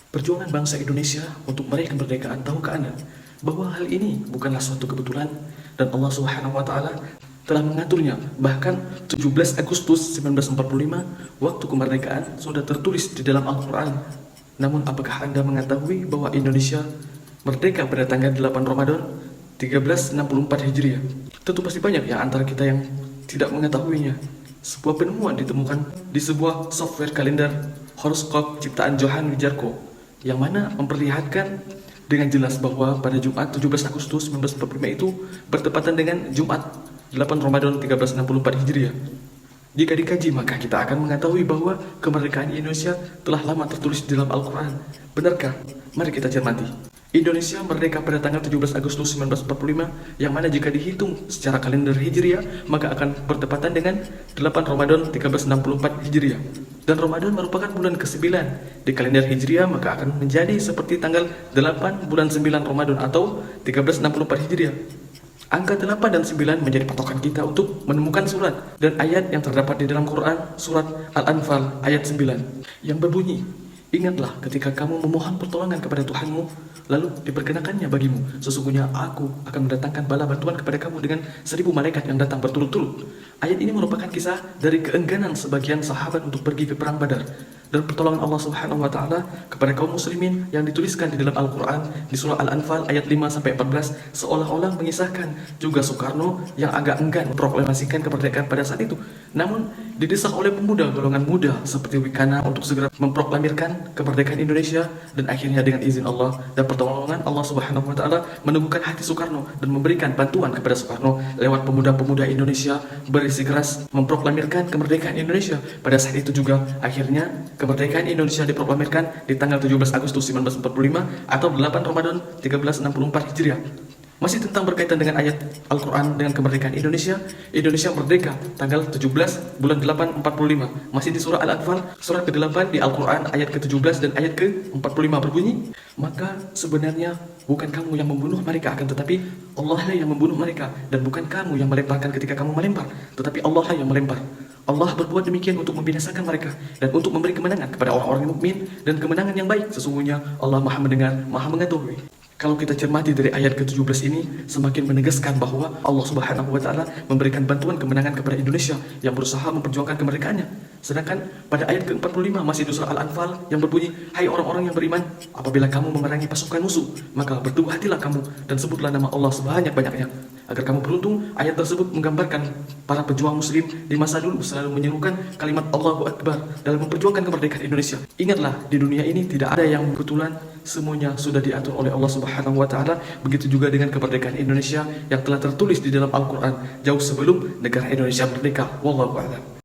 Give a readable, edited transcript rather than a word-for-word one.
Perjuangan bangsa Indonesia untuk meraih kemerdekaan, tahukah Anda bahwa hal ini bukanlah suatu kebetulan dan Allah Subhanahu wa taala telah mengaturnya. Bahkan 17 Agustus 1945 waktu kemerdekaan sudah tertulis di dalam Al-Qur'an. Namun apakah Anda mengetahui bahwa Indonesia merdeka pada tanggal 8 Ramadan 1364 Hijriah? Tentu pasti banyak ya antara kita yang tidak mengetahuinya. Sebuah penemuan ditemukan di sebuah software kalender horoskop ciptaan Johann Wijarko yang mana memperlihatkan dengan jelas bahwa pada Jumat 17 Agustus 1945 itu bertepatan dengan Jumat 8 Ramadan 1364 Hijriah. Jika dikaji maka kita akan mengetahui bahwa kemerdekaan Indonesia telah lama tertulis di dalam Al-Quran. Benarkah? Mari kita cermati. Indonesia merdeka pada tanggal 17 Agustus 1945 yang mana jika dihitung secara kalender Hijriah maka akan bertepatan dengan 8 Ramadan 1364 Hijriah. Dan Ramadan merupakan bulan ke-9 di kalender Hijriah maka akan menjadi seperti tanggal 8 bulan 9 Ramadan atau 1364 Hijriah. Angka 8 dan 9 menjadi patokan kita untuk menemukan surat dan ayat yang terdapat di dalam Quran, surat Al-Anfal ayat 9 yang berbunyi, "Ingatlah ketika kamu memohon pertolongan kepada Tuhanmu, lalu diperkenakannya bagimu, sesungguhnya aku akan mendatangkan bala bantuan kepada kamu dengan 1000 malaikat yang datang berturut-turut." Ayat ini merupakan kisah dari keengganan sebagian sahabat untuk pergi ke perang Badar dan pertolongan Allah Subhanahu wa taala kepada kaum muslimin yang dituliskan di dalam Al-Qur'an di surah Al-Anfal ayat 5 sampai 14 seolah-olah mengisahkan juga Soekarno yang agak enggan memproklamasikan kemerdekaan pada saat itu. Namun didesak oleh pemuda golongan muda seperti Wikana untuk segera memproklamirkan kemerdekaan Indonesia dan akhirnya dengan izin Allah dan pertolongan Allah Subhanahu wa taala meneguhkan hati Soekarno dan memberikan bantuan kepada Soekarno lewat pemuda-pemuda Indonesia bersikeras memproklamirkan kemerdekaan Indonesia. Pada saat itu juga akhirnya kemerdekaan Indonesia diproklamirkan di tanggal 17 Agustus 1945 atau 8 Ramadan 1364 Hijriah. Masih tentang berkaitan dengan ayat Al-Quran dengan kemerdekaan Indonesia. Indonesia merdeka tanggal 17 bulan 8 45. Masih di surah Al-Anfal surat ke-8 di Al-Quran ayat ke-17 dan ayat ke-45 berbunyi, "Maka sebenarnya bukan kamu yang membunuh mereka, akan tetapi Allah lah yang membunuh mereka, dan bukan kamu yang melemparkan ketika kamu melempar, tetapi Allah lah yang melempar. Allah berbuat demikian untuk membinasakan mereka dan untuk memberi kemenangan kepada orang-orang yang mukmin dan kemenangan yang baik. Sesungguhnya Allah Maha mendengar, Maha mengetahui." Kalau kita cermati dari ayat ke-17 ini semakin menegaskan bahwa Allah Subhanahu wa taala memberikan bantuan kemenangan kepada Indonesia yang berusaha memperjuangkan kemerdekaannya. Sedangkan pada ayat ke-45 masih di surah Al-Anfal yang berbunyi, "Hai orang-orang yang beriman, apabila kamu memerangi pasukan musuh, maka berteguh hatilah kamu dan sebutlah nama Allah sebanyak-banyaknya agar kamu beruntung." Ayat tersebut menggambarkan para pejuang muslim di masa dulu selalu menyerukan kalimat Allahu Akbar dalam memperjuangkan kemerdekaan Indonesia. Ingatlah, di dunia ini tidak ada yang kebetulan, semuanya sudah diatur oleh Allah Subhanahu wa taala. Begitu juga dengan kemerdekaan Indonesia yang telah tertulis di dalam Al-Qur'an jauh sebelum negara Indonesia merdeka. Wallahu a'lam.